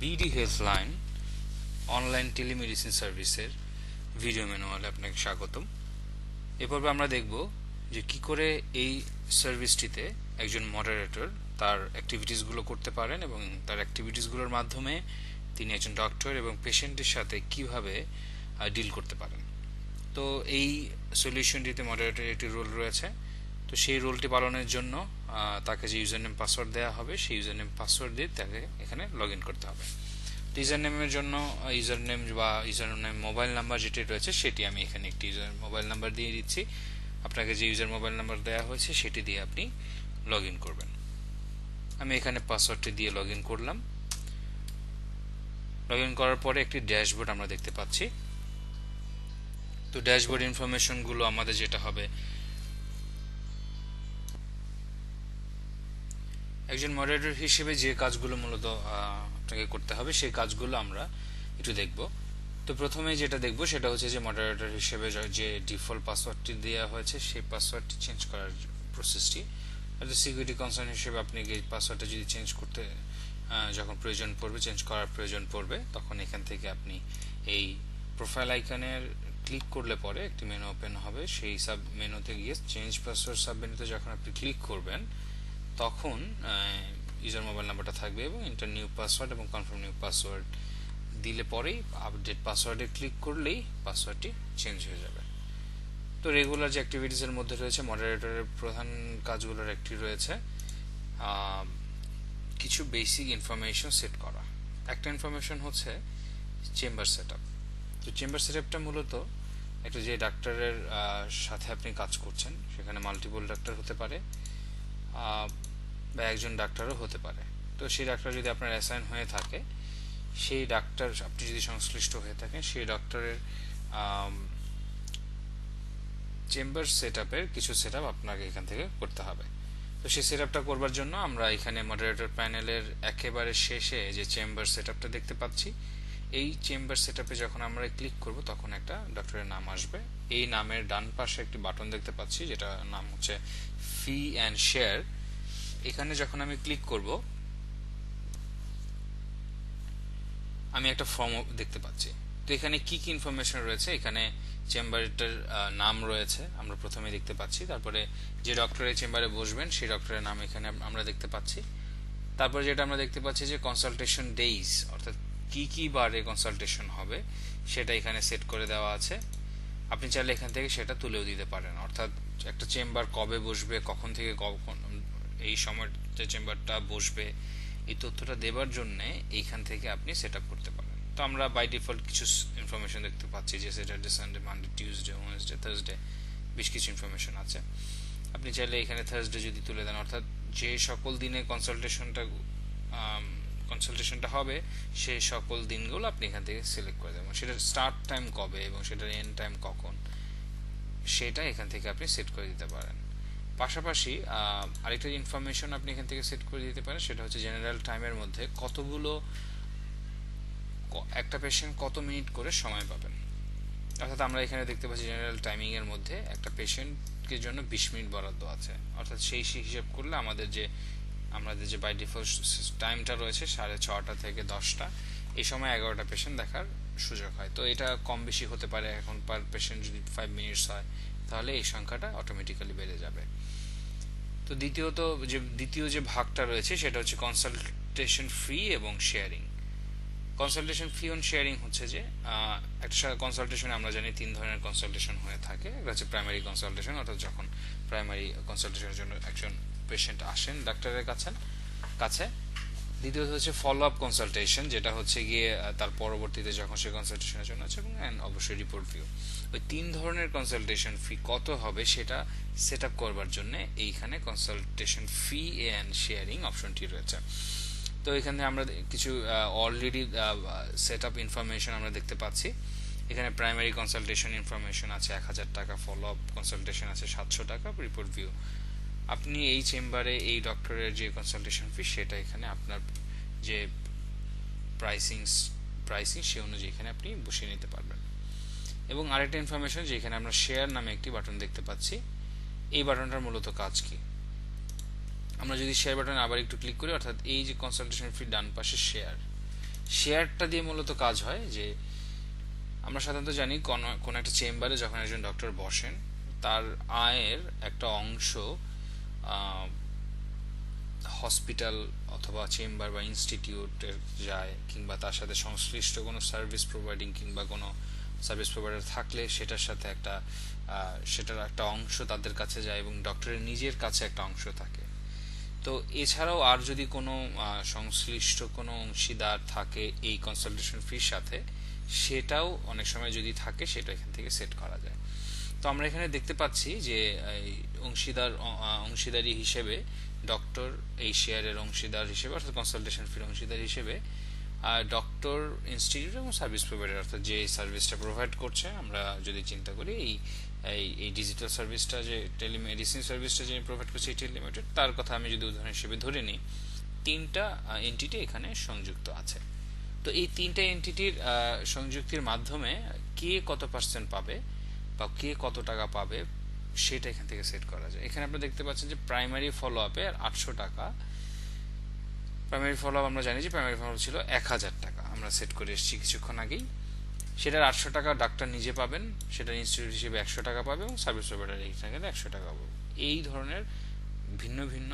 BD Healthline online telemedicine সার্ভিসের video ম্যানুয়ালে আপনাকে স্বাগতম। এ পর্বে আমরা দেখব যে কি করে এই সার্ভিসটিতে একজন মডারেটর তার অ্যাক্টিভিটিসগুলো করতে পারেন এবং তার অ্যাক্টিভিটিসগুলোর মাধ্যমে তিনি একজন ডক্টর এবং পেশেন্টের সাথে কিভাবে ডিল করতে পারেন। তো এই সলিউশনটিতে মডারেটরের একটি রোল রয়েছে। তো সেই রোলটি পালনের জন্য তাকে যে ইউজার নেম পাসওয়ার্ড দেওয়া হবে সেই ইউজার নেম পাসওয়ার্ড দিয়ে তাকে এখানে লগ ইন করতে হবে। তো ইউজার নেমের জন্য ইউজার নেম বা ইউজার নেম মোবাইল নাম্বার যেটি রয়েছে সেটি আমি এখানে একটি ইউজার মোবাইল নাম্বার দিয়ে দিচ্ছি। আপনাকে যে ইউজার মোবাইল নাম্বার দেওয়া হয়েছে সেটি দিয়ে আপনি লগ ইন করবেন। আমি এখানে পাসওয়ার্ডটি দিয়ে লগ ইন করলাম। লগ ইন করার পরে একটি ড্যাশবোর্ড আমরা দেখতে পাচ্ছি। তো ড্যাশবোর্ড ইনফরমেশনগুলো আমাদের যেটা হবে, একজন মডারেটর হিসেবে যে কাজগুলো মূলত আপনাকে করতে হবে সেই কাজগুলো আমরা একটু দেখব। তো প্রথমে যেটা দেখব সেটা হচ্ছে যে মডারেটর হিসেবে যে ডিফল্ট পাসওয়ার্ডটি দেওয়া হয়েছে সেই পাসওয়ার্ডটি চেঞ্জ করার প্রসেসটি। সিকিউরিটি কনসার্ন হিসেবে আপনি এই পাসওয়ার্ডটা যদি চেঞ্জ করতে যখন প্রয়োজন পড়বে, চেঞ্জ করার প্রয়োজন পড়বে, তখন এখান থেকে আপনি এই প্রোফাইল আইকনের ক্লিক করলে পরে একটি মেনু ওপেন হবে। সেই সাব মেনুতে গিয়ে চেঞ্জ পাসওয়ার্ড সাব মেনুতে যখন আপনি ক্লিক করবেন তখন ইউজার মোবাইল নাম্বারটা থাকবে এবং এন্টার নিউ পাসওয়ার্ড এবং কনফার্ম নিউ পাসওয়ার্ড দিলে পরেই আপডেট পাসওয়ার্ডে ক্লিক করলেই পাসওয়ার্ডটি চেঞ্জ হয়ে যাবে। তো রেগুলার যে অ্যাক্টিভিটিসের মধ্যে রয়েছে মডারেটরের প্রধান কাজগুলোর একটি রয়েছে কিছু বেসিক ইনফরমেশন সেট করা। একটা ইনফরমেশন হচ্ছে চেম্বার সেটআপ। তো চেম্বার সেটআপটা মূলত একটা যে ডাক্তারের সাথে আপনি কাজ করছেন সেখানে মাল্টিপল ডাক্তার হতে পারে বা একজন ডাক্তারও হতে পারে। তো সেই ডাক্তার যদি আপনার অ্যাসাইন হয়ে থাকে, সেই ডাক্তার আপনি যদি সংশ্লিষ্ট হয়ে থাকেন, সেই ডক্টরের চেম্বার সেটআপের কিছু সেটআপ আপনাকে এখান থেকে করতে হবে। তো সেই সেটআপটা করবার জন্য আমরা এখানে মডারেটর প্যানেলের একেবারে শেষে যে চেম্বার সেটআপটা দেখতে পাচ্ছি, এই চেম্বার সেটআপে যখন আমরা ক্লিক করব তখন একটা ডক্টরের নাম আসবে। এই নামের ডান পাশে একটি বাটন দেখতে পাচ্ছি যেটা নাম হচ্ছে ফি অ্যান্ড শেয়ার। এখানে যখন আমি ক্লিক করব আমি একটা ফর্ম দেখতে পাচ্ছি। তো এখানে কি কি ইনফরমেশন রয়েছে, এখানে চেম্বারটার নাম রয়েছে আমরা প্রথমে দেখতে পাচ্ছি, তারপরে যে ডক্টরের চেম্বারে বসবেন সেই ডক্টরের নাম এখানে আমরা দেখতে পাচ্ছি। তারপরে যেটা আমরা দেখতে পাচ্ছি যে কনসালটেশন ডেইজ, অর্থাৎ কি কি বারে কনসালটেশন হবে সেটা এখানে সেট করে দেওয়া আছে। আপনি চাইলে এখান থেকে সেটা তুলেও দিতে পারেন, অর্থাৎ একটা চেম্বার কবে বসবে, কখন থেকে কখন এই সময়তে চেম্বারটা বসবে, এই তথ্যটা দেবার জন্য এইখান থেকে আপনি সেট আপ করতে পারেন। তো আমরা বাই ডিফল্ট কিছু ইনফরমেশন দেখতে পাচ্ছি যে Saturday, Sunday, Monday, Tuesday, Wednesday, Thursday, বেশ কিছু ইনফরমেশন আছে। আপনি চাইলে এখানে থার্সডে যদি তুলে দেন, অর্থাৎ যে সকল দিনে কনসালটেশনটা হবে সেই সকল দিনগুলো আপনি এখান থেকে সিলেক্ট করে দেবেন। সেটার স্টার্ট টাইম কবে এবং সেটার এন্ড টাইম কখন সেটা এখান থেকে আপনি সেট করে দিতে পারেন। পাশাপাশি আরেকটা ইনফরমেশন আপনি এখান থেকে সেট করে দিতে পারেন, সেটা হচ্ছে জেনারেল টাইমের মধ্যে কতগুলো একটা পেশেন্ট কত মিনিট করে সময় পাবেন। অর্থাৎ আমরা এখানে দেখতে পাচ্ছি জেনারেল টাইমিং এর মধ্যে একটা পেশেন্টের জন্য 20 মিনিট বরাদ্দ আছে। অর্থাৎ সেই হিসাব করলে আমাদের যে বাই ডিফল্ট টাইমটা রয়েছে 6:30 থেকে 10টা, এই সময় 11টা পেশেন্ট দেখার সুযোগ হয়। তো এটা কম বেশি হতে পারে, এখন পার পেশেন্ট যদি 5 মিনিটস হয় তাহলে এই সংখ্যাটা অটোমেটিক্যালি বেড়ে যাবে। তো দ্বিতীয় যে ভাগটা রয়েছে সেটা হচ্ছে কনসালটেশন ফি এবং sharing. Consultation fee on sharing হচ্ছে যে একটা কনসালটেশনে আমরা জানি 3 ধরনের কনসালটেশন হয়ে থাকে। একটা হচ্ছে প্রাইমারি কনসালটেশন, অর্থাৎ যখন প্রাইমারি কনসালটেশনের জন্য একজন পেশেন্ট আসেন ডাক্তারের কাছে। দ্বিতীয়ত হচ্ছে ফলো আপ কনসালটেশন, যেটা হচ্ছে গিয়ে তার পরবর্তীতে যখন সে কনসালটেশনের জন্য আছে, এবং অবশ্যই রিপোর্ট ভিউ। ওই 3 ধরনের কনসালটেশন ফি কত হবে সেটা সেট আপ করবার জন্য এইখানে কনসালটেশন ফি এন্ড শেয়ারিং অপশনটি রয়েছে। তো এখানে আমরা কিছু অলরেডি সেট আপ ইনফরমেশন আমরা দেখতে পাচ্ছি। এখানে প্রাইমারি কনসালটেশন ইনফরমেশন আছে 1000 টাকা, ফলো আপ কনসালটেশন আছে 700 টাকা, রিপোর্ট ভিউ। আপনি এই চেম্বারে এই ডক্টরের যে কনসালটেশন ফি সেটা এখানে আপনার যে প্রাইসিং সে অনুযায়ী এখানে আপনি বসিয়ে নিতে পারবেন। এবং আরেকটা ইনফরমেশন যে এখানে আমরা শেয়ার নামে একটি বাটন দেখতে পাচ্ছি। এই বাটনটার মূলত কাজ কি, আমরা যদি শেয়ার বাটনে আবার একটু ক্লিক করি, অর্থাৎ এই যে কনসালটেশন ফি ডান পাশে শেয়ার, শেয়ারটা দিয়ে মূলত কাজ হয় যে আমরা সাধারণত জানি কোন একটা চেম্বারে যখন একজন ডক্টর বসেন তার আয়ের একটা অংশ হসপিটাল অথবা চেম্বার বা ইনস্টিটিউটের যায়, কিংবা তার সাথে সংশ্লিষ্ট কোনো সার্ভিস প্রোভাইডিং কিংবা কোনো সার্ভিস প্রোভাইডার থাকলে সেটার একটা অংশ তাদের কাছে যায়, এবং ডক্টরের নিজের কাছে একটা অংশ থাকে। তো এছাড়াও আর যদি কোনো সংশ্লিষ্ট কোনো অংশীদার থাকে এই কনসালটেশন ফির সাথে, সেটাও অনেক সময় যদি থাকে সেটা এখান থেকে সেট করা যায়। তো আমরা এখানে দেখতে পাচ্ছি যে অংশীদারি হিসেবে ডক্টর এই শেয়ারের অংশীদার হিসেবে অর্থাৎ কনসালটেশন ফির অংশীদার হিসেবে ডক্টর, ইনস্টিটিউট এবং সার্ভিস প্রোভাইডার অর্থাৎ যে সার্ভিসটা প্রোভাইড করছে। আমরা যদি চিন্তা করি এই ডিজিটাল সার্ভিসটা যে টেলিমেডিসিন সার্ভিসটা যে প্রোভাইড করছে এটি লিমিটেড, তার কথা আমি যদি উদাহরণ হিসেবে ধরে নিই, 3টা এন্টিটি এখানে সংযুক্ত আছে। তো এই 3টা এন্টিটির সংযুক্তির মাধ্যমে কে কত পার্সেন্ট পাবে বা কে কত টাকা পাবে সেটা এখান থেকে সেট করা যায়। এখানে আপনি দেখতে পাচ্ছেন যে প্রাইমারি ফলো আপে 800 টাকা। প্রাইমারি ফলো আপ আমরা জানি যে প্রাইমারি ফলো ছিল 1000 টাকা, আমরা সেট করে এসেছি কিছুক্ষণ আগেই। সেটার 800 টাকা ডাক্তার নিজে পাবেন, সেটার ইনস্টিটিউট হিসেবে 100 টাকা পাবে, এবং সার্ভিস প্রোভাইডার এখানে 100 টাকা পাবে। এই ধরনের ভিন্ন ভিন্ন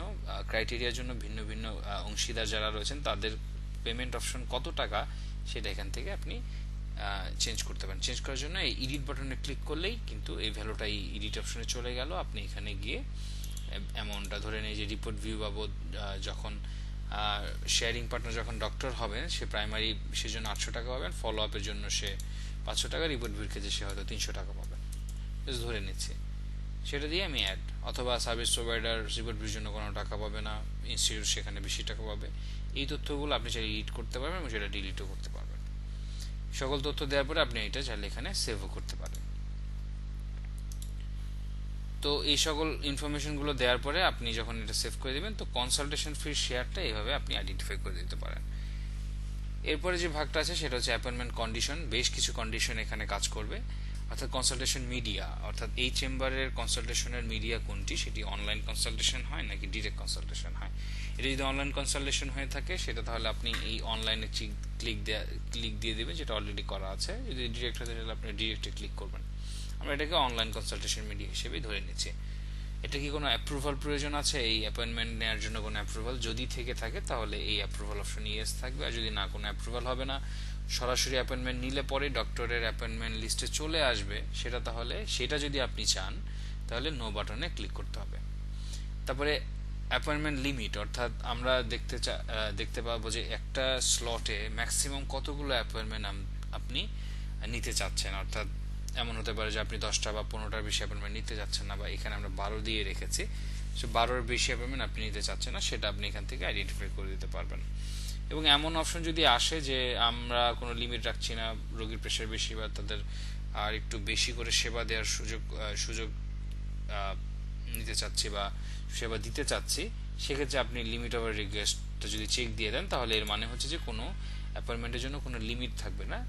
ক্রাইটেরিয়ার জন্য ভিন্ন ভিন্ন অংশীদার যারা রয়েছেন তাদের পেমেন্ট অপশন কত টাকা সেটা এখান থেকে আপনি চেঞ্জ করতে পারেন। চেঞ্জ করার জন্য এই এডিট বাটনে ক্লিক করলেই কিন্তু এই ভ্যালুটা এই এডিট অপশনে চলে গেল। আপনি এখানে গিয়ে অ্যামাউন্টটা ধরে নেই যে রিপোর্ট ভিউ বাবদ যখন শেয়ারিং পার্টনার যখন ডক্টর হবেন সে প্রাইমারি সেজন্য 800 টাকা পাবেন, ফলো আপের জন্য সে 500 টাকা, রিপোর্ট ভিউর ক্ষেত্রে সে হয়তো 300 টাকা পাবেন, বেশ ধরে নিচ্ছি। সেটা দিয়ে আমি অ্যাড, অথবা সার্ভিস প্রোভাইডার রিপোর্ট ভিউর জন্য কোনো টাকা পাবে না, ইনস্টিটিউট সেখানে বেশি টাকা পাবে। এই তথ্যগুলো আপনি চাইলে এডিট করতে পারবেন এবং সেটা ডিলিটও করতে পারবেন। সকল তথ্য দেওয়ার পরে আপনি এটা চাইলে এখানে সেভও করতে পারেন। তো এই সকল ইনফরমেশনগুলো দেওয়ার পরে আপনি যখন এটা সেভ করে দেবেন, তো কনসালটেশন ফির শেয়ারটা এইভাবে আপনি আইডেন্টিফাই করে দিতে পারেন। এরপরে যে ভাগটা আছে সেটা হচ্ছে অ্যাপয়েন্টমেন্ট কন্ডিশন। বেশ কিছু কন্ডিশন এখানে কাজ করবে, অর্থাৎ কনসালটেশন মিডিয়া, অর্থাৎ এই চেম্বারের কনসালটেশনের মিডিয়া কোনটি, সেটি অনলাইন কনসালটেশন হয় নাকি ডিরেক্ট কনসালটেশন হয়। এটা যদি অনলাইন কনসালটেশন হয়ে থাকে সেটা তাহলে আপনি এই অনলাইনে ক্লিক দিয়ে দেবেন, যেটা অলরেডি করা আছে। যদি ডিরেক্ট হতে তাহলে আপনি ডিরেক্টে ক্লিক করবেন। আমরা এটাকে অনলাইন কনসালটেশন মিডিয়া হিসেবেই ধরে নিচ্ছি। এটা কি কোনো অ্যাপ্রুভাল প্রয়োজন আছে এই অ্যাপয়েন্টমেন্ট নেওয়ার জন্য? কোনো অ্যাপ্রুভাল যদি থেকে থাকে তাহলে এই অ্যাপ্রুভাল অপশন ইয়েস থাকবে, আর যদি না, কোনো অ্যাপ্রুভাল হবে না, সরাসরি অ্যাপয়েন্টমেন্ট নিলে পরে ডক্টরের অ্যাপয়েন্টমেন্ট লিস্টে চলে আসবে সেটা, তাহলে সেটা যদি আপনি চান তাহলে নো বাটনে ক্লিক করতে হবে। তারপরে অ্যাপয়েন্টমেন্ট লিমিট, অর্থাৎ আমরা দেখতে পাবো যে একটা স্লটে ম্যাক্সিমাম কতগুলো অ্যাপয়েন্টমেন্ট আপনি নিতে চাচ্ছেন। অর্থাৎ এমন হতে পারে যে আপনি 10টা বা 15টার বেশি অ্যাপয়েন্টমেন্ট নিতে চাচ্ছেন না, বা এখানে আমরা 12 দিয়ে রেখেছি, সো 12-এর বেশি অ্যাপয়েন্টমেন্ট আপনি নিতে চাচ্ছেন না, সেটা আপনি এখান থেকে আইডেন্টিফাই করে দিতে পারবেন। এবং এমন অপশন যদি আসে যে আমরা কোনো লিমিট রাখছি না, রোগীর প্রেশার বেশি বা তাদের আর একটু বেশি করে সেবা দেওয়ার সুযোগ নিতে চাচ্ছি বা সেবা দিতে চাচ্ছি, সেক্ষেত্রে আপনি লিমিট ওভার রিকোয়েস্টটা যদি চেক দিয়ে দেন তাহলে এর মানে হচ্ছে যে কোনো অ্যাপয়েন্টমেন্টের জন্য কোনো লিমিট থাকবে না,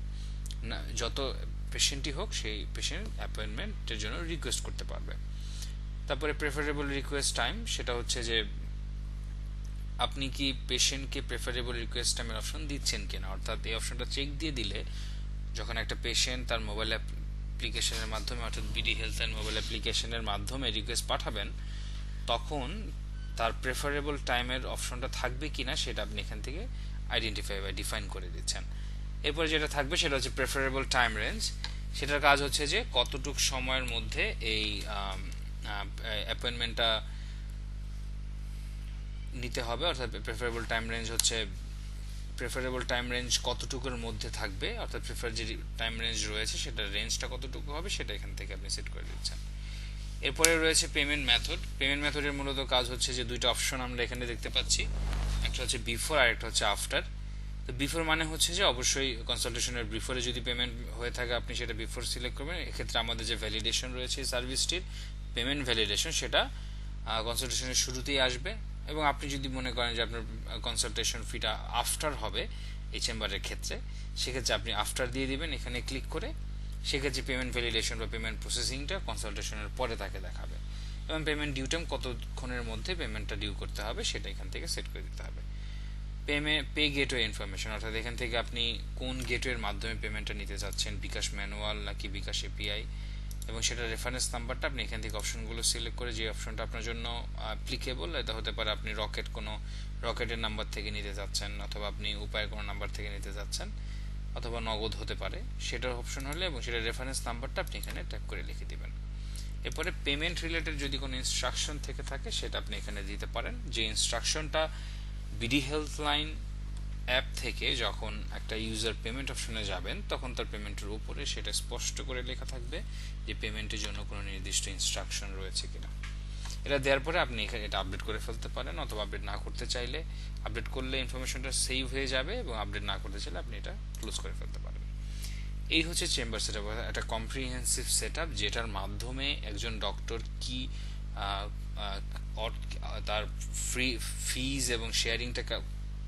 যত পেশেন্টই হোক সেই পেশেন্ট অ্যাপয়েন্টমেন্টের জন্য রিকোয়েস্ট করতে পারবে। তারপরে প্রেফারেবল রিকোয়েস্ট টাইম, সেটা হচ্ছে যে আপনি কি পেশেন্টকে প্রেফারেবল রিকোয়েস্ট টাইমের অপশন দিচ্ছেন কিনা। অর্থাৎ এই অপশনটা চেক দিয়ে দিলে যখন একটা পেশেন্ট তার মোবাইল অ্যাপ্লিকেশনের মাধ্যমে, অর্থাৎ বিডি হেলথ অ্যান্ড মোবাইল অ্যাপ্লিকেশনের মাধ্যমে রিকোয়েস্ট পাঠাবেন, তখন তার প্রেফারেবল টাইমের অপশনটা থাকবে কিনা সেটা আপনি এখান থেকে আইডেন্টিফাই বা ডিফাইন করে দিচ্ছেন। এরপরে যেটা থাকবে সেটা হচ্ছে প্রেফারেবল টাইম রেঞ্জ। সেটার কাজ হচ্ছে যে কতটুক সময়ের মধ্যে এই অ্যাপয়েন্টমেন্টটা নিতে হবে, অর্থাৎ প্রেফারেবল টাইম রেঞ্জ হচ্ছে প্রেফারেবল টাইম রেঞ্জ কতটুকুর মধ্যে থাকবে, অর্থাৎ প্রেফার যে টাইম রেঞ্জ রয়েছে সেটার রেঞ্জটা কতটুকু হবে সেটা এখান থেকে আপনি সেট করে দিচ্ছেন। এরপরে রয়েছে পেমেন্ট মেথড। পেমেন্ট মেথডের মূলত কাজ হচ্ছে যে দুইটা অপশন আমরা এখানে দেখতে পাচ্ছি, একটা হচ্ছে বিফোর আর একটা হচ্ছে আফটার। তো বিফোর মানে হচ্ছে যে অবশ্যই কনসালটেশনের বিফোরে যদি পেমেন্ট হয়ে থাকে আপনি সেটা বিফোর সিলেক্ট করবেন। এক্ষেত্রে আমাদের যে ভ্যালিডেশন রয়েছে এই সার্ভিসটির পেমেন্ট ভ্যালিডেশন, সেটা কনসালটেশনের শুরুতেই আসবে। এবং আপনি যদি মনে করেন যে আপনার কনসালটেশন ফিটা আফটার হবে এই চেম্বারের ক্ষেত্রে, সেক্ষেত্রে আপনি আফটার দিয়ে দিবেন এখানে ক্লিক করে। সেক্ষেত্রে পেমেন্ট ভ্যালিডেশন বা পেমেন্ট প্রসেসিংটা কনসালটেশনের পরে তাকে দেখাবে, এবং পেমেন্ট ডিউ টাইম কতক্ষণের মধ্যে পেমেন্টটা ডিউ করতে হবে সেটা এখান থেকে সেট করে দিতে হবে। পে গেটওয়ে ইনফরমেশন, অর্থাৎ এখান থেকে আপনি কোন গেটওয়ের মাধ্যমে পেমেন্টটা নিতে চাচ্ছেন, বিকাশ ম্যানুয়াল নাকি বিকাশ এপিআই, এবং সেটা রেফারেন্স নাম্বারটা আপনি এখান থেকে অপশনগুলো সিলেক্ট করে যে অপশনটা আপনার জন্য অ্যাপ্লিকেবল, এটা হতে পারে আপনি রকেটের নাম্বার থেকে নিতে চাচ্ছেন, অথবা আপনি উপায়ের কোনো নাম্বার থেকে নিতে চাচ্ছেন, অথবা নগদ হতে পারে, সেটার অপশন হলে এবং সেটার রেফারেন্স নাম্বারটা আপনি এখানে ট্যাগ করে লিখে দিবেন। এরপরে পেমেন্ট রিলেটেড যদি কোনো ইনস্ট্রাকশন থেকে থাকে সেটা আপনি এখানে দিতে পারেন। যে ইনস্ট্রাকশনটা বিডি হেল্পলাইন অ্যাপ থেকে যখন একটা ইউজার পেমেন্ট অপশনে যাবেন তখন তার পেমেন্টের উপরে সেটা স্পষ্ট করে লেখা থাকবে যে পেমেন্টের জন্য কোনো নির্দিষ্ট ইনস্ট্রাকশন রয়েছে কিনা। এটা দেওয়ার পরে আপনি এখানে এটা আপডেট করে ফেলতে পারেন, অথবা আপডেট না করতে চাইলে, আপডেট করলে ইনফরমেশনটা সেভ হয়ে যাবে, এবং আপডেট না করতে চাইলে আপনি এটা ক্লোজ করে ফেলতে পারেন। এই হচ্ছে চেম্বার সেটআপ, একটা কম্প্রিহেন্সিভ সেটআপ যেটার মাধ্যমে একজন ডক্টর কি তার ফিজ এবং শেয়ারিংটা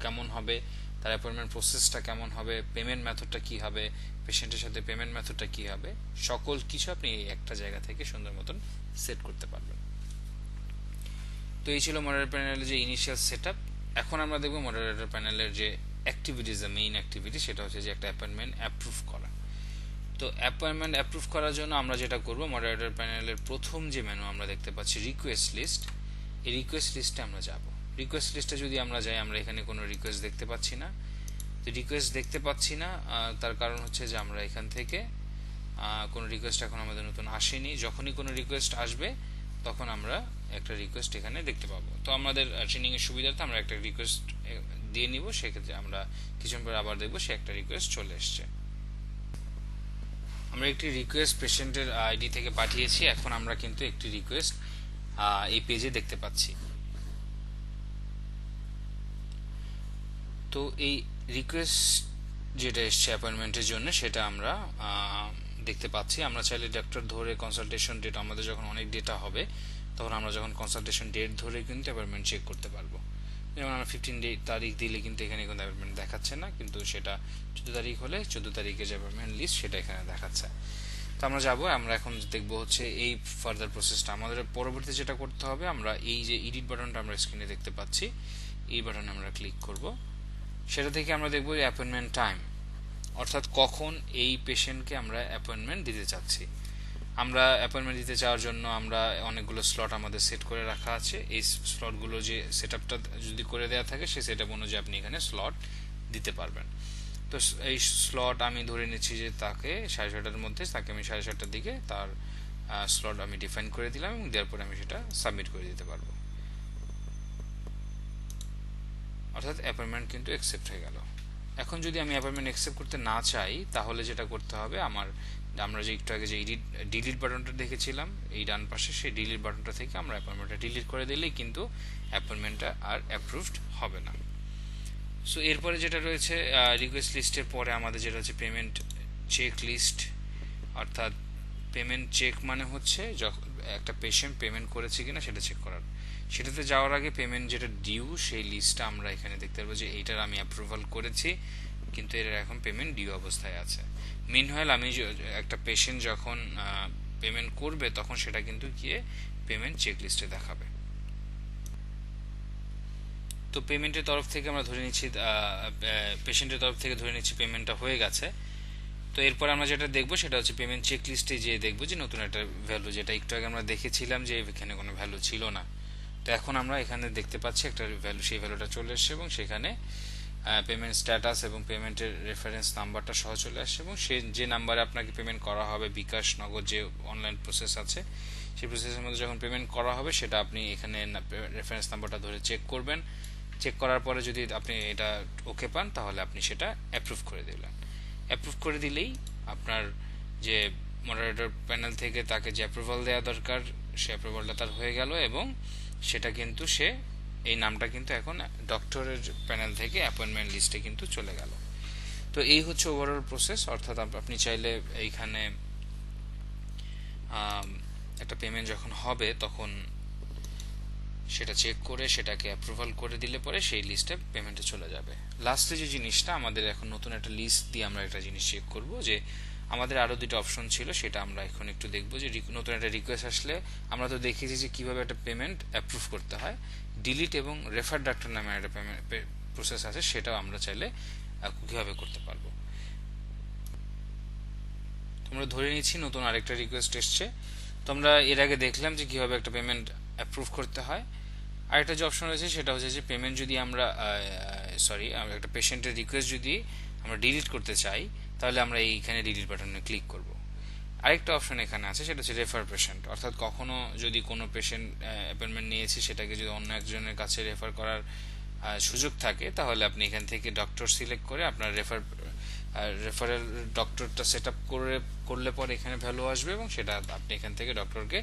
কেমন হবে, তার অ্যাপয়েন্টমেন্ট প্রসেসটা কেমন হবে, পেমেন্ট মেথডটা কি হবে, পেশেন্টের সাথে পেমেন্ট মেথডটা কি হবে, সকল কিছু আপনি এই একটা জায়গা থেকে সুন্দর মতন সেট করতে পারবেন। তো এই ছিল মডারেটর প্যানেলের যে ইনিশিয়াল সেটআপ। এখন আমরা দেখব মডারেটর প্যানেলের যে অ্যাক্টিভিটিস, দ্য মেইন অ্যাক্টিভিটি, সেটা হচ্ছে যে একটা অ্যাপয়েন্টমেন্ট অ্যাপ্রুভ করা। তো অ্যাপয়েন্টমেন্ট অ্যাপ্রুভ করার জন্য আমরা যেটা করব, মডারেটর প্যানেলের প্রথম যে মেনু আমরা দেখতে পাচ্ছি রিকোয়েস্ট লিস্ট, এই রিকোয়েস্ট লিস্টে আমরা যাব। রিকোয়েস্ট লিস্টে যদি আমরা যাই, আমরা এখানে কোনো রিকোয়েস্ট দেখতে পাচ্ছি না। তো রিকোয়েস্ট দেখতে পাচ্ছি না, তার কারণ হচ্ছে যে আমরা এখান থেকে কোনো রিকোয়েস্ট এখন আমাদের নতুন আসেনি। যখনই কোনো রিকোয়েস্ট আসবে তখন আমরা একটা রিকোয়েস্ট এখানে দেখতে পাবো। তো আমাদের ট্রেনিং এর সুবিধার্থে আমরা একটা রিকোয়েস্ট দিয়ে নিব, সেক্ষেত্রে আমরা কিছুক্ষণ পরে আবার দেখবো সে একটা রিকোয়েস্ট চলে এসছে। আমরা একটি রিকোয়েস্ট পেশেন্টের আইডি থেকে পাঠিয়েছি, এখন আমরা কিন্তু একটি রিকোয়েস্ট এই পেজে দেখতে পাচ্ছি। তো এই রিকোয়েস্ট যেটা এসছে অ্যাপয়েন্টমেন্টের জন্য সেটা আমরা দেখতে পাচ্ছি। আমরা চাইলে ডক্টর ধরে কনসালটেশন ডেট, আমাদের যখন অনেক ডেটা হবে তখন আমরা যখন কনসালটেশন ডেট ধরে কিন্তু অ্যাপয়েন্টমেন্ট চেক করতে পারবো। যেমন আমরা 15 তারিখ দিলে কিন্তু এখানে কোনো অ্যাপয়েন্টমেন্ট দেখাচ্ছে না, কিন্তু সেটা 14 তারিখ হলে 14 তারিখে যে অ্যাপয়েন্টমেন্ট লিস্ট সেটা এখানে দেখাচ্ছে। তো আমরা যাব, আমরা এখন দেখব হচ্ছে এই ফার্দার প্রসেসটা। আমাদের পরবর্তী যেটা করতে হবে, আমরা এই যে এডিট বাটনটা আমরা স্ক্রিনে দেখতে পাচ্ছি, এই বাটনে আমরা ক্লিক করব। সেটা থেকে আমরা দেখব অ্যাপয়েন্টমেন্ট টাইম, অর্থাৎ কখন এই পেশেন্টকে আমরা অ্যাপয়েন্টমেন্ট দিতে চাচ্ছি। আমরা অ্যাপয়েন্টমেন্ট দিতে চাওয়ার জন্য আমরা অনেকগুলো স্লট আমাদের সেট করে রাখা আছে। এই স্লটগুলো যে সেটআপটা যদি করে দেওয়া থাকে সেই সেটআপ অনুযায়ী আপনি এখানে স্লট দিতে পারবেন। তো এই স্লট আমি ধরে নিচ্ছি যে তাকে 7:30টার মধ্যে, তাকে আমি 7:30টার দিকে তার স্লট আমি ডিফাইন করে দিলাম, এবং দেওয়ার পরে আমি সেটা সাবমিট করে দিতে পারবো। অর্থাৎ অ্যাপয়েন্টমেন্ট কিন্তু অ্যাকসেপ্ট হয়ে গেল। এখন যদি আমি অ্যাপয়েন্টমেন্ট অ্যাকসেপ্ট করতে না চাই, তাহলে যেটা করতে হবে, আমরা যে একটু আগে যে ডিলিট বাটনটা দেখেছিলাম এই ডান পাশে, সেই ডিলিট বাটনটা থেকে আমরা অ্যাপয়েন্টমেন্টটা ডিলিট করে দিলেই কিন্তু অ্যাপয়েন্টমেন্টটা আর অ্যাপ্রুভড হবে না। সো এরপরে যেটা রয়েছে রিকোয়েস্ট লিস্টের পরে আমাদের যেটা হচ্ছে পেমেন্ট চেক লিস্ট, অর্থাৎ পেমেন্ট চেক মানে হচ্ছে যখন একটা পেশেন্ট পেমেন্ট করেছে কিনা সেটা চেক করার। সেটাতে যাওয়ার আগে পেমেন্ট যেটা ডিউ সেই লিস্টটা আমরা এখানে দেখতে পারবো যে এইটার আমি অ্যাপ্রুভাল করেছি, কিন্তু এর এখন পেমেন্ট ডিউ অবস্থায় আছে। মিনহোয়াইল আমি একটা পেশেন্ট যখন পেমেন্ট করবে তখন সেটা কিন্তু গিয়ে পেমেন্ট চেক লিস্টে দেখাবে। তো পেমেন্টের তরফ থেকে আমরা ধরে নিচ্ছি, পেশেন্টের তরফ থেকে ধরে নিচ্ছি পেমেন্টটা হয়ে গেছে। তো এরপর আমরা যেটা দেখবো সেটা হচ্ছে পেমেন্ট চেক লিস্টে যে দেখবো যে নতুন একটা ভ্যালু, যেটা একটু আগে আমরা দেখেছিলাম যে এখানে কোনো ভ্যালু ছিল না, তো এখন আমরা এখানে দেখতে পাচ্ছি একটা ভ্যালু, সেই ভ্যালুটা চলে এসছে, এবং সেখানে পেমেন্ট স্ট্যাটাস এবং পেমেন্টের রেফারেন্স নাম্বারটা সহ চলে আসছে, এবং সে যে নাম্বারে আপনাকে পেমেন্ট করা হবে, বিকাশ, নগদ যে অনলাইন প্রসেস আছে সেই প্রসেসের মধ্যে যখন পেমেন্ট করা হবে সেটা আপনি এখানে রেফারেন্স নাম্বারটা ধরে চেক করবেন। চেক করার পরে যদি আপনি এটা ওকে পান তাহলে আপনি সেটা অ্যাপ্রুভ করে দিলেন। অ্যাপ্রুভ করে দিলেই আপনার যে মডারেটর প্যানেল থেকে তাকে যে অ্যাপ্রুভাল দেওয়া দরকার সে অ্যাপ্রুভালটা তার হয়ে গেল, এবং সেটা কিন্তু সে এই নামটা কিন্তু এখন ডক্টরের প্যানেল থেকে অ্যাপয়েন্টমেন্ট লিস্টে কিন্তু চলে গেল। তো এই হচ্ছে ওভারঅল প্রসেস। অর্থাৎ আপনি চাইলে এইখানে একটা পেমেন্ট যখন হবে তখন সেটা চেক করে সেটাকে অ্যাপ্রুভাল করে দিলে পরে সেই লিস্টে পেমেন্টে চলে যাবে। লাস্টে যে জিনিসটা আমাদের এখন নতুন একটা লিস্ট দিয়ে আমরা একটা জিনিস চেক করব, যে আমাদের আরো দুটো অপশন ছিল, সেটা আমরা এখন একটু দেখব। যে নতুন একটা রিকোয়েস্ট আসলে আমরা তো দেখেছি যে কিভাবে একটা পেমেন্ট অ্যাপ্রুভ করতে হয়। ডিলিট এবং রেফার ডাক্তার নামে একটা প্রসেস আছে সেটাও আমরা চাইলে কিভাবে করতে পারবো। তোমরা ধরে নিচ্ছি নতুন আরেকটা রিকোয়েস্ট এসছে। তোমরা এর আগে দেখলাম যে কিভাবে একটা পেমেন্ট অ্যাপ্রুভ করতে হয়। আরেকটা যে অপশন রয়েছে সেটা হচ্ছে যে পেমেন্ট যদি আমরা একটা পেশেন্টের রিকোয়েস্ট যদি আমরা ডিলিট করতে চাই তাহলে আমরা এইখানে ডিলিট বাটনে ক্লিক করব। আরেকটা অপশন এখানে আছে সেটা হচ্ছে রেফার পেশেন্ট, অর্থাৎ কখনো যদি কোনো পেশেন্ট অ্যাপয়েন্টমেন্ট নিয়েছে সেটাকে যদি অন্য একজনের কাছে রেফার করার সুযোগ থাকে তাহলে আপনি এখান থেকে ডক্টর সিলেক্ট করে আপনার রেফারেল ডক্টরটা সেট আপ করলে পরে এখানে ভ্যালু আসবে এবং সেটা আপনি এখান থেকে ডক্টরকে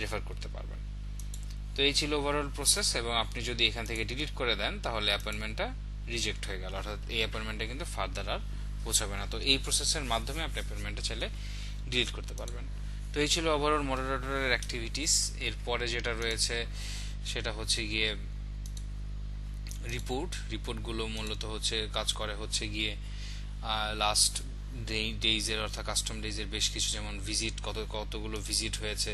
রেফার করতে পারবেন। তো এই ছিল ওভারঅল প্রসেস, এবং আপনি যদি এখান থেকে ডিলিট করে দেন তাহলে অ্যাপয়েন্টমেন্টটা রিজেক্ট হয়ে গেল, অর্থাৎ এই অ্যাপয়েন্টমেন্টটা কিন্তু ফার্দার আর পৌঁছাবে না। তো এই প্রসেসের মাধ্যমে আপনি অ্যাপয়েন্টমেন্টটা চাইলে ডিলিট করতে পারবেন। তো এই ছিল ওভারঅল মডারেটরের অ্যাক্টিভিটিস। এরপরে যেটা রয়েছে সেটা হচ্ছে গিয়ে রিপোর্টগুলো মূলত হচ্ছে কাজ করে হচ্ছে গিয়ে লাস্ট ডেইজের অর্থাৎ কাস্টম ডেইজের বেশ কিছু, যেমন ভিজিট কতগুলো ভিজিট হয়েছে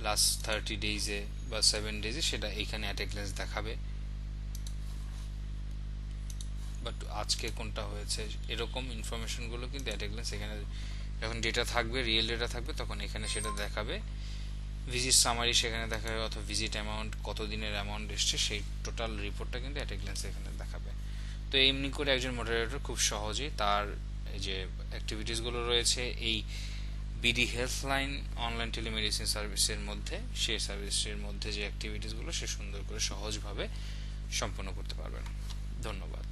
লাস্ট 30 ডেইজে বা 7 ডেইজে, সেটা এইখানে অ্যাট এ গ্ল্যান্স দেখাবে। বাট আজকে কোনটা হয়েছে এরকম ইনফরমেশনগুলো কিন্তু অ্যাট এ গ্ল্যান্স এখানে যখন ডেটা থাকবে, রিয়েল ডেটা থাকবে, তখন এখানে সেটা দেখাবে। ভিজিট সামারি সেখানে দেখাবে, অথবা ভিজিট অ্যামাউন্ট, কত দিনের অ্যামাউন্ট এসছে, সেই টোটাল রিপোর্টটা কিন্তু অ্যাট এ গ্ল্যান্স এখানে দেখাবে। তো এমনি করে একজন মডারেটর খুব সহজেই তার যে অ্যাক্টিভিটিসগুলো রয়েছে এই বিডি হেলথলাইন অনলাইন টেলিমেডিসিন সার্ভিসের মধ্যে, সেই সার্ভিসের মধ্যে যে অ্যাক্টিভিটিসগুলো সে সুন্দর করে সহজভাবে সম্পন্ন করতে পারবেন। ধন্যবাদ।